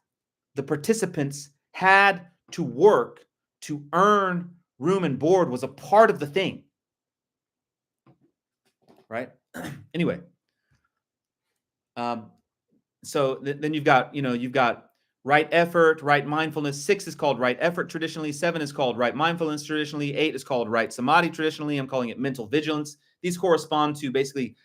the participants had to work to earn room and board was a part of the thing, right? Anyway, so then you've got right effort, right mindfulness. 6 is called right effort traditionally. 7 is called right mindfulness traditionally. 8 is called right samadhi traditionally. I'm calling it mental vigilance. These correspond to, basically,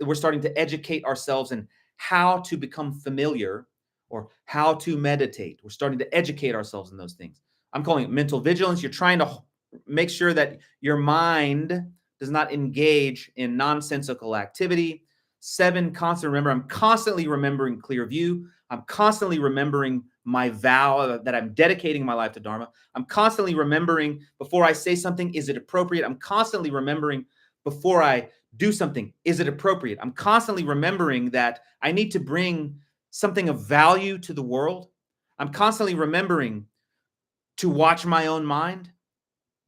we're starting to educate ourselves in how to become familiar or how to meditate. We're starting to educate ourselves in those things. I'm calling it mental vigilance. You're trying to make sure that your mind does not engage in nonsensical activity. 7, I'm constantly remembering clear view. I'm constantly remembering my vow that I'm dedicating my life to Dharma. I'm constantly remembering before I say something, is it appropriate? I'm constantly remembering before I do something, is it appropriate? I'm constantly remembering that I need to bring something of value to the world. I'm constantly remembering to watch my own mind,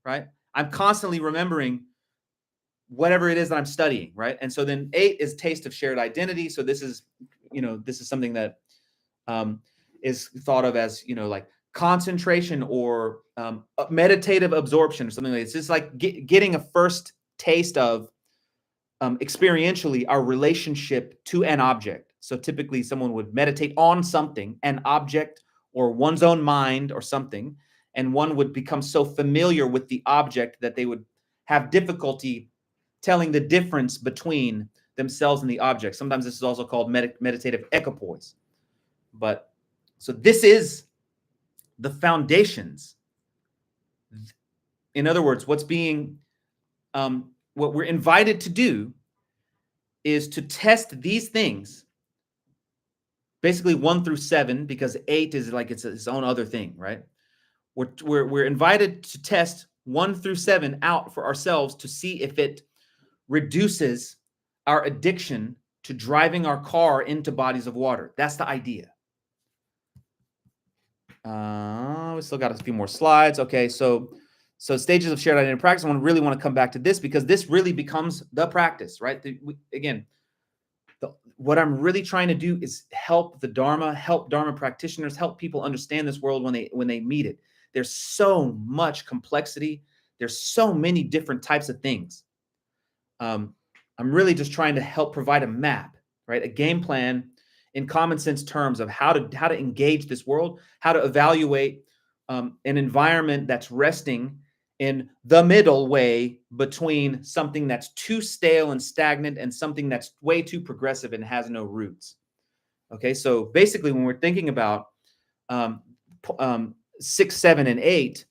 right? I'm constantly remembering whatever it is that I'm studying, right? And so then 8 is taste of shared identity. So this is, this is something that is thought of as, like concentration or meditative absorption or something like this. It's just like getting a first taste of experientially our relationship to an object. So typically someone would meditate on something, an object or one's own mind or something, and one would become so familiar with the object that they would have difficulty telling the difference between themselves and the object. Sometimes this is also called meditative equipoise. But so this is the foundations. In other words, what we're invited to do is to test these things, basically 1 through 7, because 8 is like it's its own other thing, right? We're invited to test 1 through 7 out for ourselves to see if it reduces our addiction to driving our car into bodies of water. That's the idea. We still got a few more slides. Okay, so stages of shared identity practice. I really want to come back to this because this really becomes the practice, right? What I'm really trying to do is help Dharma practitioners, help people understand this world when they meet it. There's so much complexity. There's so many different types of things. I'm really just trying to help provide a map, right? A game plan in common sense terms of how to engage this world, how to evaluate an environment that's resting in the middle way between something that's too stale and stagnant and something that's way too progressive and has no roots. Okay, so basically when we're thinking about 6, 7, and 8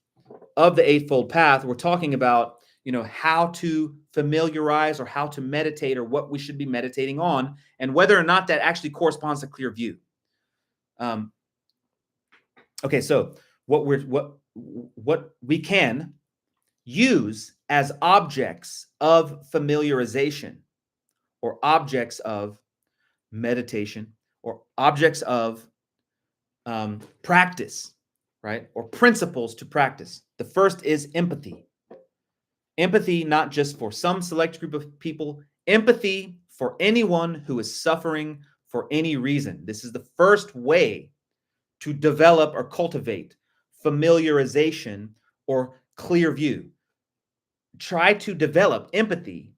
of the Eightfold Path, we're talking about how to familiarize or how to meditate or what we should be meditating on and whether or not that actually corresponds to clear view. Okay, so what we can use as objects of familiarization or objects of meditation or objects of practice, right? Or principles to practice. The first is empathy. Empathy, not just for some select group of people, empathy for anyone who is suffering for any reason. This is the first way to develop or cultivate familiarization or clear view. Try to develop empathy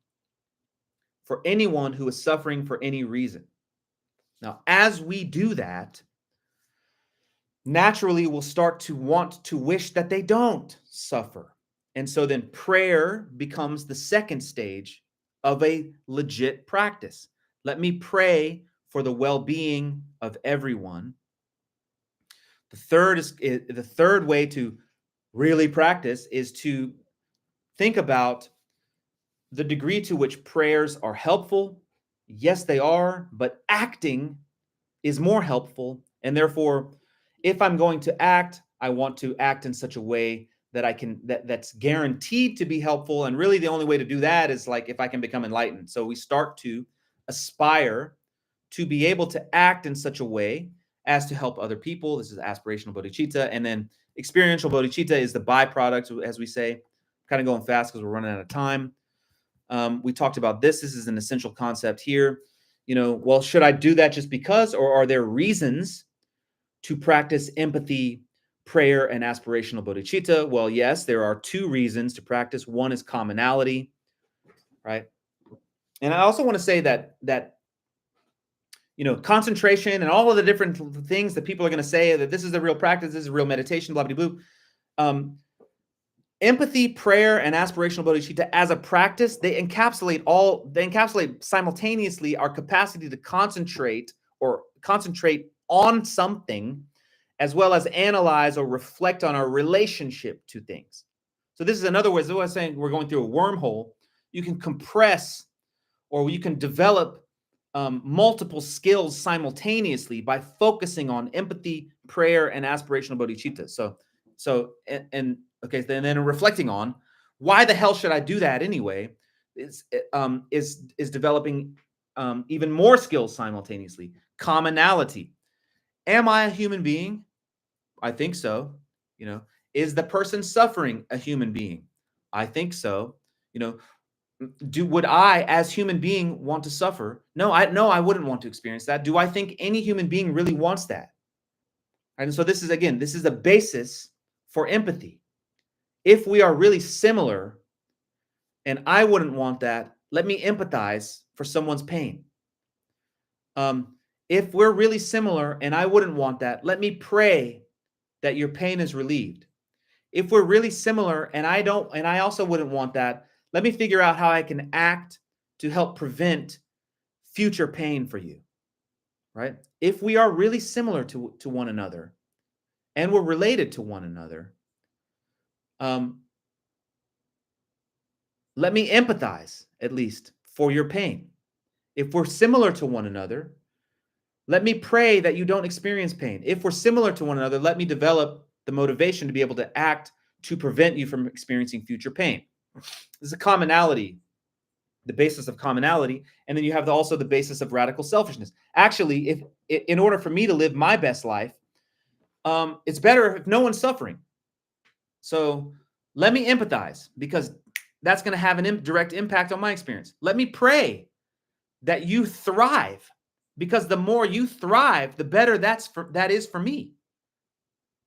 for anyone who is suffering for any reason. Now, as we do that, naturally we'll start to want to wish that they don't suffer. And so then prayer becomes the second stage of a legit practice. Let me pray for the well-being of everyone. The third way to really practice is to think about the degree to which prayers are helpful. Yes, they are, but acting is more helpful. And therefore, if I'm going to act, I want to act in such a way that that's guaranteed to be helpful. And really the only way to do that is like if I can become enlightened. So we start to aspire to be able to act in such a way as to help other people. This is aspirational bodhicitta. And then experiential bodhicitta is the byproduct, as we say. Kind of going fast because we're running out of time. We talked about this. This is an essential concept here. Well, should I do that just because, or are there reasons to practice empathy, prayer, and aspirational bodhicitta? Well, yes, there are 2 reasons to practice. One is commonality, right? And I also want to say that concentration and all of the different things that people are going to say that this is the real practice, this is real meditation, blah, blah, blah. Empathy, prayer, and aspirational bodhicitta as a practice, they encapsulate simultaneously our capacity to concentrate on something, as well as analyze or reflect on our relationship to things. So this is another way, as I was saying, we're going through a wormhole. You can compress or you can develop multiple skills simultaneously by focusing on empathy, prayer, and aspirational bodhicitta. Okay, then reflecting on why the hell should I do that anyway is developing even more skills simultaneously. Commonality. Am I a human being? I think so. Is the person suffering a human being? I think so. Would I, as human being, want to suffer? No, I wouldn't want to experience that. Do I think any human being really wants that? And so this is the basis for empathy. If we are really similar and I wouldn't want that, let me empathize for someone's pain. If we're really similar and I wouldn't want that, let me pray that your pain is relieved. If we're really similar and I also wouldn't want that, let me figure out how I can act to help prevent future pain for you, right? If we are really similar to one another and we're related to one another, let me empathize at least for your pain. If we're similar to one another, let me pray that you don't experience pain. If we're similar to one another, let me develop the motivation to be able to act to prevent you from experiencing future pain. This is a commonality, the basis of commonality. And then you have also the basis of radical selfishness. Actually, if in order for me to live my best life, it's better if no one's suffering. So let me empathize because that's going to have an direct impact on my experience. Let me pray that you thrive because the more you thrive, the better that is for me,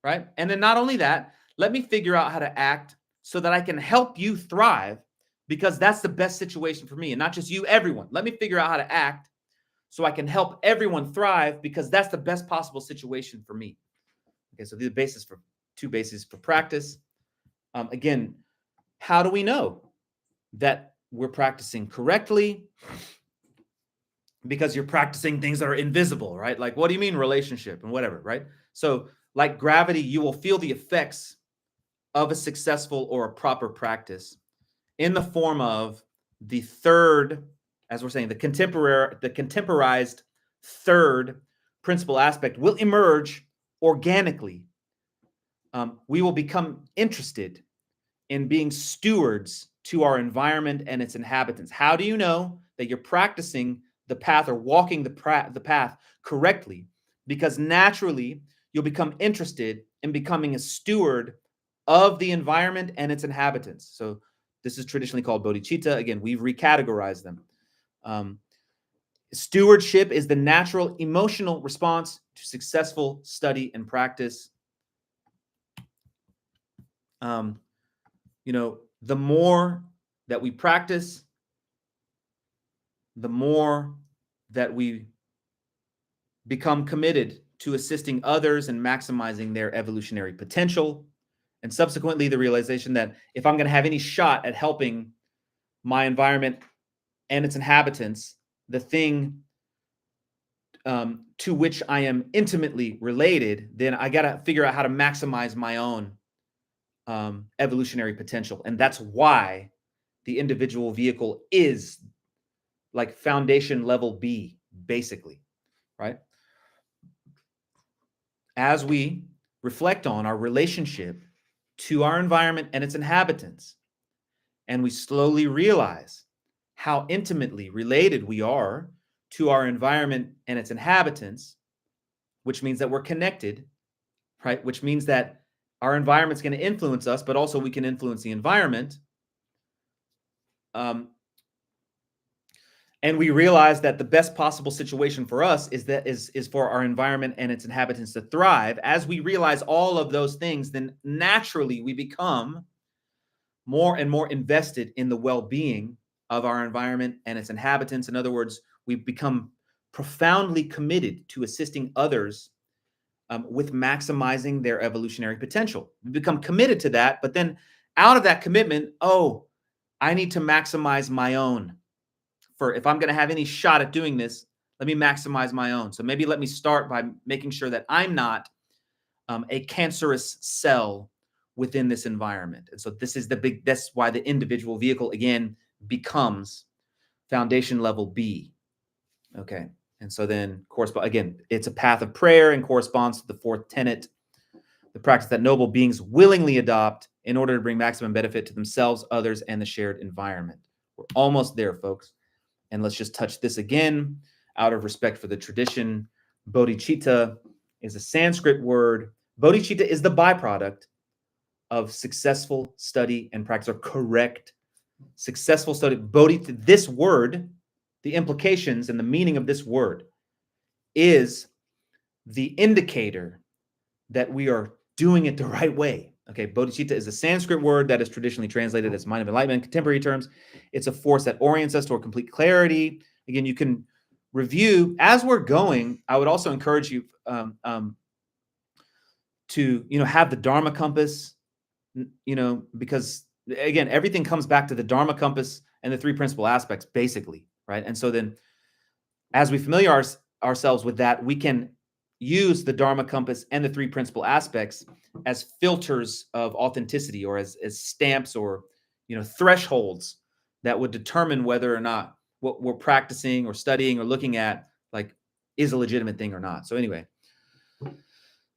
right? And then not only that, let me figure out how to act so that I can help you thrive because that's the best situation for me and not just you, everyone. Let me figure out how to act so I can help everyone thrive because that's the best possible situation for me. Okay, so these are two bases for practice. Again, how do we know that we're practicing correctly? Because you're practicing things that are invisible, right? Like, what do you mean relationship and whatever, right? So like gravity, you will feel the effects of a successful or a proper practice in the form of the third, as we're saying, the contemporized third principal aspect will emerge organically. We will become interested in being stewards to our environment and its inhabitants. How do you know that you're practicing the path or walking the path correctly? Because naturally, you'll become interested in becoming a steward of the environment and its inhabitants. So this is traditionally called bodhicitta. Again, we've recategorized them. Stewardship is the natural emotional response to successful study and practice. The more that we practice, the more that we become committed to assisting others and maximizing their evolutionary potential. And subsequently, the realization that if I'm going to have any shot at helping my environment and its inhabitants, the thing to which I am intimately related, then I got to figure out how to maximize my own evolutionary potential. And that's why the individual vehicle is like foundation level B, basically, right? As we reflect on our relationship to our environment and its inhabitants, and we slowly realize how intimately related we are to our environment and its inhabitants, which means that we're connected, right? Which means that our environment's going to influence us, but also we can influence the environment. And we realize that the best possible situation for us is for our environment and its inhabitants to thrive. As we realize all of those things, then naturally we become more and more invested in the well-being of our environment and its inhabitants. In other words, we become profoundly committed to assisting others with maximizing their evolutionary potential. We become committed to that, but then out of that commitment, I need to maximize my own. If I'm going to have any shot at doing this, let me maximize my own. So maybe let me start by making sure that I'm not a cancerous cell within this environment. And so that's why the individual vehicle, again, becomes foundation level B. Okay. And so then, again, it's a path of prayer and corresponds to the fourth tenet, the practice that noble beings willingly adopt in order to bring maximum benefit to themselves, others, and the shared environment. We're almost there, folks. And let's just touch this again out of respect for the tradition. Bodhicitta is a Sanskrit word. Bodhicitta is the byproduct of successful study and practice, or correct successful study, bodhicitta, this word, the implications and the meaning of this word is the indicator that we are doing it the right way. Okay, bodhicitta is a Sanskrit word that is traditionally translated as mind of enlightenment. In contemporary terms, it's a force that orients us toward complete clarity. Again, you can review as we're going. I would also encourage you to have the Dharma compass. Because again, everything comes back to the Dharma compass and the three principal aspects, basically, right? And so then, as we familiarize ourselves with that, we can use the Dharma compass and the three principal aspects as filters of authenticity, or as stamps, or thresholds that would determine whether or not what we're practicing or studying or looking at is a legitimate thing or not. So anyway,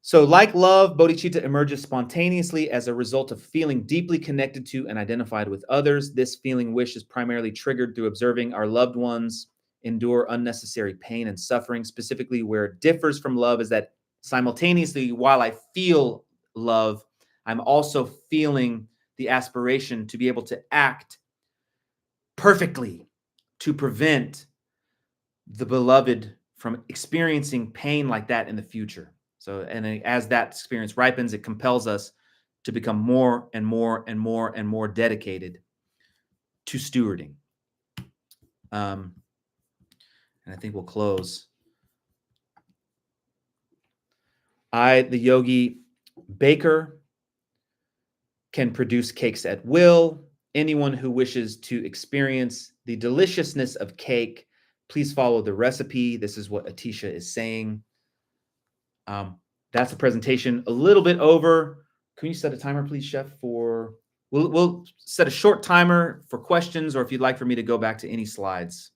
so like love, bodhicitta emerges spontaneously as a result of feeling deeply connected to and identified with others. This feeling wish is primarily triggered through observing our loved ones endure unnecessary pain and suffering. Specifically, where it differs from love is that simultaneously, while I feel love, I'm also feeling the aspiration to be able to act perfectly to prevent the beloved from experiencing pain like that in the future. So, and as that experience ripens, it compels us to become more and more and more and more dedicated to stewarding. And I think we'll close. I, the yogi baker, can produce cakes at will. Anyone who wishes to experience the deliciousness of cake, please follow the recipe. This is what Atisha is saying. That's the presentation. A little bit over. Can you set a timer, please, Chef? We'll set a short timer for questions, or if you'd like for me to go back to any slides.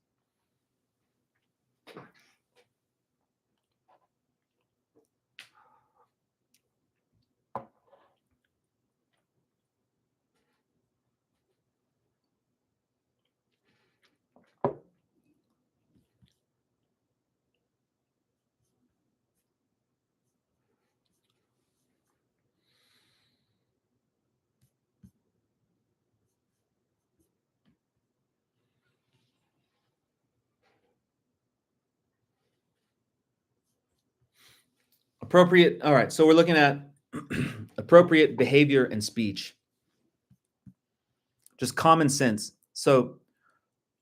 Appropriate. All right. So we're looking at appropriate behavior and speech. Just common sense. So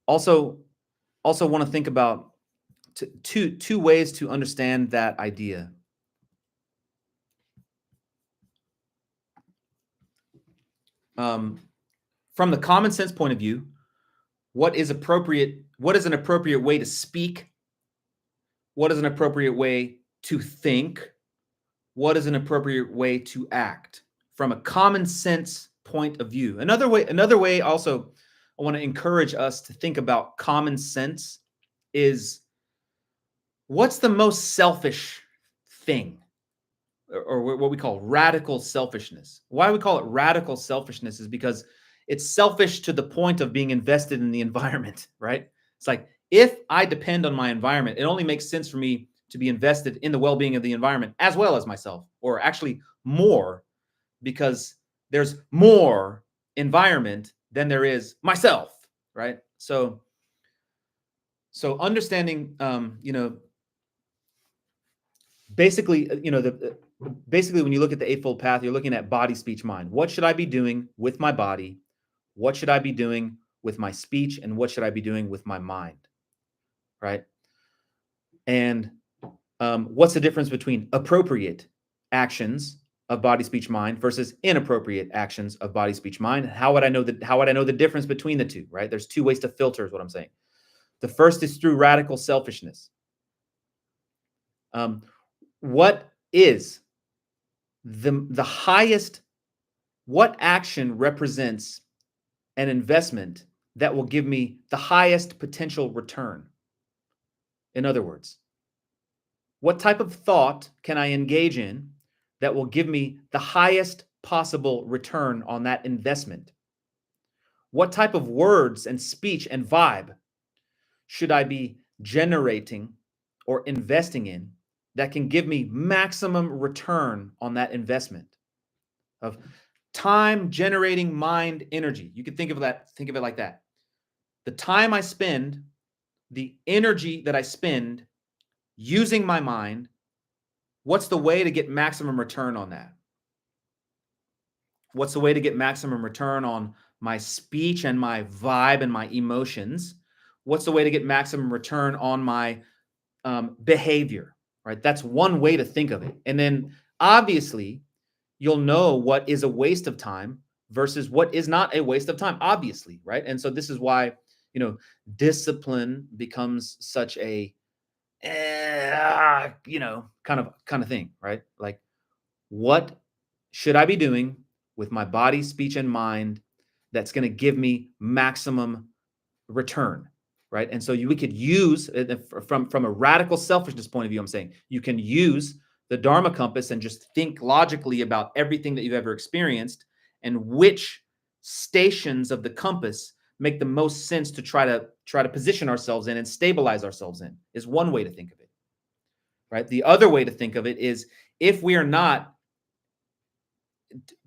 also want to think about two ways to understand that idea. From the common sense point of view, what is appropriate? What is an appropriate way to speak? What is an appropriate way to think? What is an appropriate way to act? From a common sense point of view. Another way also, I want to encourage us to think about common sense is, what's the most selfish thing? Or what we call radical selfishness. Why we call it radical selfishness is because it's selfish to the point of being invested in the environment, right? It's like, if I depend on my environment, it only makes sense for me to be invested in the well-being of the environment as well as myself, or actually more, because there's more environment than there is myself, right? So understanding, basically, basically, when you look at the Eightfold Path, you're looking at body, speech, mind. What should I be doing with my body? What should I be doing with my speech? And what should I be doing with my mind? Right? And what's the difference between appropriate actions of body, speech, mind versus inappropriate actions of body, speech, mind? How would I know the difference between the two? Right? There's two ways to filter, is what I'm saying. The first is through radical selfishness. What is the highest? What action represents an investment that will give me the highest potential return? In other words, what type of thought can I engage in that will give me the highest possible return on that investment? What type of words and speech and vibe should I be generating or investing in that can give me maximum return on that investment? Of time generating mind energy. You could think of it like that. The time I spend, the energy that I spend using my mind, what's the way to get maximum return on that? What's the way to get maximum return on my speech and my vibe and my emotions? What's the way to get maximum return on my behavior, right? That's one way to think of it. And then obviously, you'll know what is a waste of time versus what is not a waste of time, obviously, right? And so this is why, discipline becomes such a, kind of thing, right? Like, what should I be doing with my body, speech, and mind that's going to give me maximum return, right? And so we could use from a radical selfishness point of view. I'm saying you can use the Dharma compass and just think logically about everything that you've ever experienced and which stations of the compass make the most sense to try to position ourselves in and stabilize ourselves in is one way to think of it, right? The other way to think of it is if we are not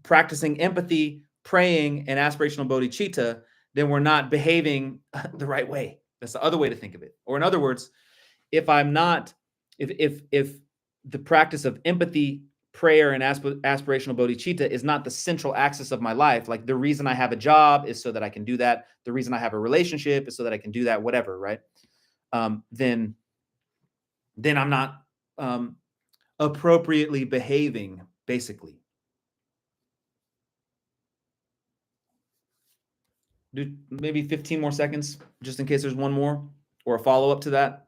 practicing empathy, praying, and aspirational bodhicitta, then we're not behaving the right way. That's the other way to think of it. Or in other words, if I'm not, if the practice of empathy, prayer, and aspirational bodhicitta is not the central axis of my life, like the reason I have a job is so that I can do that. The reason I have a relationship is so that I can do that, whatever, right? Then I'm not appropriately behaving, basically. Do maybe 15 more seconds, just in case there's one more or a follow-up to that.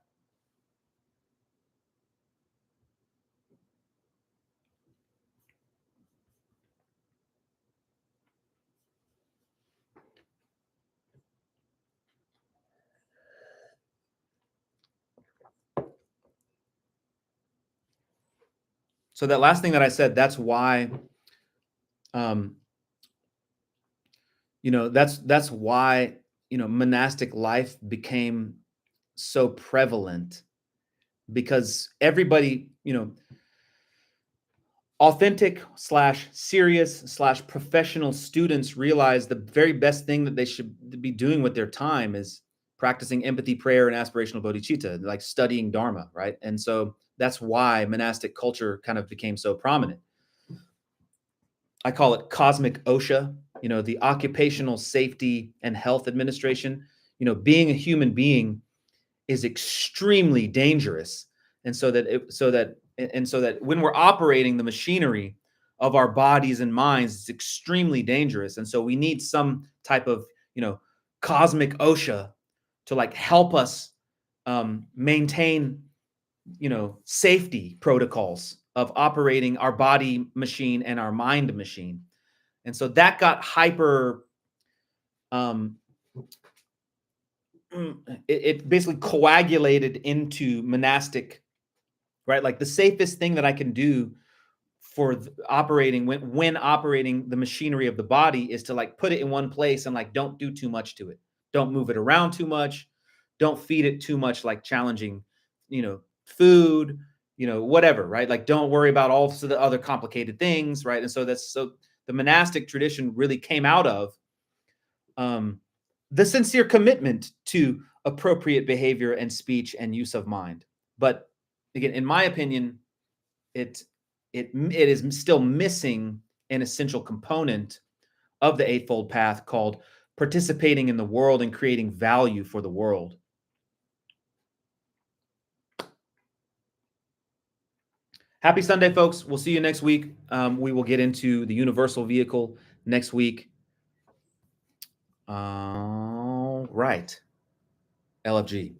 So that last thing that I said, that's why, that's why, monastic life became so prevalent, because everybody, authentic / serious / professional students realize the very best thing that they should be doing with their time is practicing empathy, prayer, and aspirational bodhicitta, like studying Dharma, right? And so that's why monastic culture kind of became so prominent. I call it cosmic OSHA, the Occupational Safety and Health Administration. Being a human being is extremely dangerous, and so that when we're operating the machinery of our bodies and minds, it's extremely dangerous. And so we need some type of cosmic OSHA to like help us maintain safety protocols of operating our body machine and our mind machine. And so that got hyper it basically coagulated into monastic, right? Like the safest thing that I can do for operating when operating the machinery of the body is to like put it in one place and like don't do too much to it. Don't move it around too much. Don't feed it too much like challenging, food, whatever, right? Like don't worry about all of the other complicated things, right? And so the monastic tradition really came out of the sincere commitment to appropriate behavior and speech and use of mind. But again, in my opinion, it is still missing an essential component of the Eightfold Path called participating in the world and creating value for the world. Happy Sunday, folks. We'll see you next week. We will get into the universal vehicle next week. All right. LFG.